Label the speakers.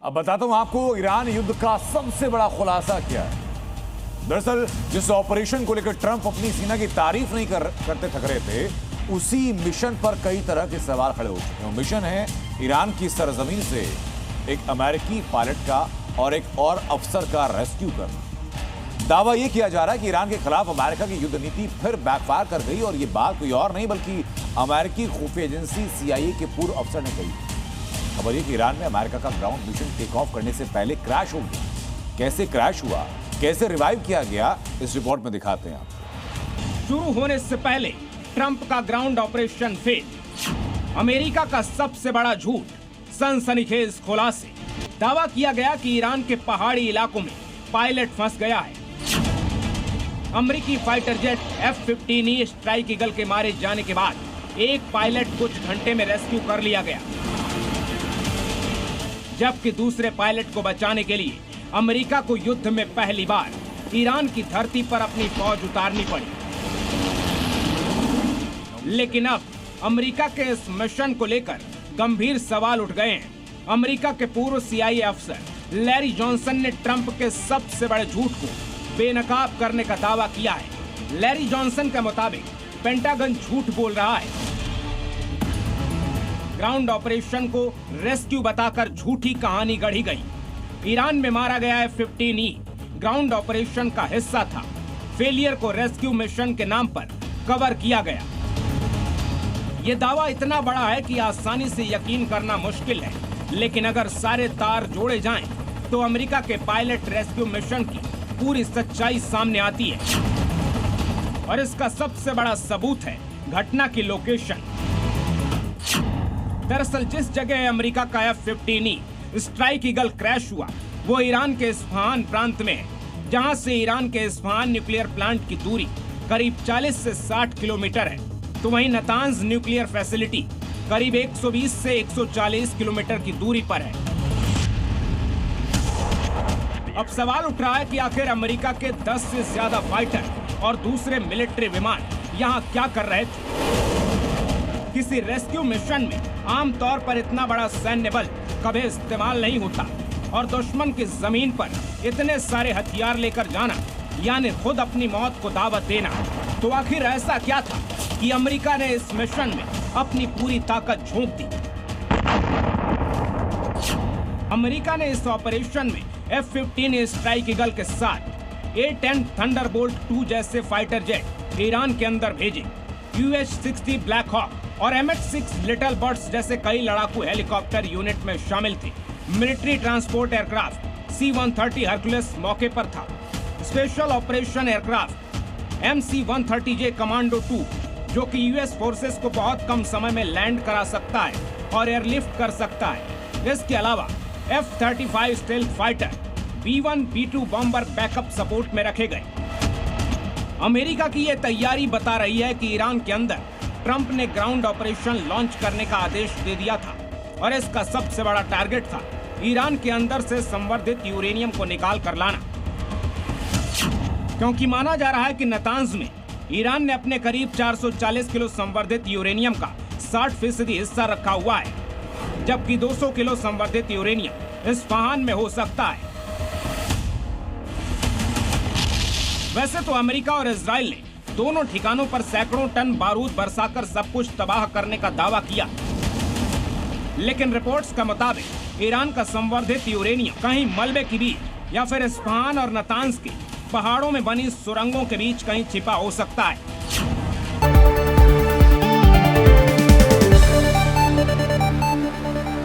Speaker 1: अब बताता हूं आपको ईरान युद्ध का सबसे बड़ा खुलासा क्या है। दरअसल जिस ऑपरेशन को लेकर ट्रंप अपनी सेना की तारीफ नहीं करते थक रहे थे, उसी मिशन पर कई तरह के सवाल खड़े हो चुके हैं। मिशन है ईरान की सरजमीन से एक अमेरिकी पायलट का और एक और अफसर का रेस्क्यू करना। दावा यह किया जा रहा है कि ईरान के खिलाफ अमेरिका की युद्ध नीति फिर बैकफायर कर गई और यह बात कोई और नहीं बल्कि अमेरिकी खुफिया एजेंसी CIA के पूर्व अफसर ने कही। खबर यह कि ईरान में अमेरिका का ग्राउंड मिशन टेक ऑफ करने से पहले क्रैश हो गया। कैसे क्रैश हुआ, कैसे रिवाइव किया गया, इस रिपोर्ट में दिखाते हैं आप।
Speaker 2: शुरू होने से पहले ट्रंप का ग्राउंड ऑपरेशन फेल। अमेरिका का सबसे बड़ा झूठ, सनसनीखेज खुलासे। दावा किया गया कि ईरान के पहाड़ी इलाकों में पायलट फंस गया है। अमेरिकी fighter jet F-15E strike eagle के मारे जाने के बाद एक पायलट कुछ घंटे में रेस्क्यू कर लिया गया, जबकि दूसरे पायलट को बचाने के लिए अमेरिका को युद्ध में पहली बार ईरान की धरती पर अपनी फौज उतारनी पड़ी। लेकिन अब अमेरिका के इस मिशन को लेकर गंभीर सवाल उठ गए हैं। अमेरिका के पूर्व CIA अफसर लैरी जॉनसन ने ट्रंप के सबसे बड़े झूठ को बेनकाब करने का दावा किया है। लैरी जॉनसन के मुताबिक पेंटागन झूठ बोल रहा है। ग्राउंड ऑपरेशन को रेस्क्यू बताकर झूठी कहानी गढ़ी गई। ईरान में मारा गया F-15E ग्राउंड ऑपरेशन का हिस्सा था। फेलियर को रेस्क्यू मिशन के नाम पर कवर किया गया। ये दावा इतना बड़ा है कि आसानी से यकीन करना मुश्किल है, लेकिन अगर सारे तार जोड़े जाएं, तो अमेरिका के पायलट रेस्क्यू मिशन की पूरी सच्चाई सामने आती है। और इसका सबसे बड़ा सबूत है घटना की लोकेशन। दरअसल जिस जगह अमेरिका का F-15E स्ट्राइक ईगल क्रैश हुआ, वो ईरान के इस्फहान प्रांत में है, जहां से ईरान के इस्फहान न्यूक्लियर प्लांट की दूरी करीब 40 से 60 किलोमीटर है। तो वहीं नातांज न्यूक्लियर फैसिलिटी करीब 120 से 140 किलोमीटर की दूरी पर है। अब सवाल उठ रहा है कि आखिर अमेरिका के 10 से ज्यादा फाइटर और दूसरे मिलिट्री विमान यहाँ क्या कर रहे थे। किसी रेस्क्यू मिशन में आमतौर पर इतना बड़ा सैन्य बल कभी इस्तेमाल नहीं होता, और दुश्मन की जमीन पर इतने सारे हथियार लेकर जाना यानी खुद अपनी मौत को दावत देना। तो आखिर ऐसा क्या था कि अमेरिका ने इस मिशन में अपनी पूरी ताकत झोंक दी। अमेरिका ने इस ऑपरेशन में F-15 स्ट्राइक ईगल के साथ A-10 थंडरबोल्ट 2 जैसे फाइटर जेट ईरान के अंदर भेजे। UH-60 ब्लैक हॉक और MH-6 लिटिल बर्ड्स जैसे कई लड़ाकू हेलीकॉप्टर यूनिट में शामिल थे। Military transport aircraft C-130 Hercules मौके पर था। Special operation aircraft MC-130J commando 2, जो कि US फोर्सेस को बहुत कम समय में लैंड करा सकता है और एयरलिफ्ट कर सकता है। इसके अलावा F-35 stealth fighter, B-1, B-2 bomber backup support में रखे गए। अमेरिका की ये तैयारी बता रही है कि ईरान के अंदर ट्रंप ने ग्राउंड ऑपरेशन लॉन्च करने का आदेश दे दिया था, और इसका सबसे बड़ा टारगेट था ईरान के अंदर से संवर्धित यूरेनियम को निकाल कर लाना। क्योंकि माना जा रहा है कि नातांज में ईरान ने अपने करीब 440 किलो संवर्धित यूरेनियम का 60% हिस्सा रखा हुआ है, जबकि 200 किलो संवर्धित यूरेनियम इस्फहान में हो सकता है। वैसे तो अमेरिका और इजराइल ने दोनों ठिकानों पर सैकड़ों टन बारूद बरसाकर सब कुछ तबाह करने का दावा किया, लेकिन रिपोर्ट्स के मुताबिक ईरान का संवर्धित यूरेनियम कहीं मलबे के बीच या फिर इस्फहान और नातांज के पहाड़ों में बनी सुरंगों के बीच कहीं छिपा हो सकता है।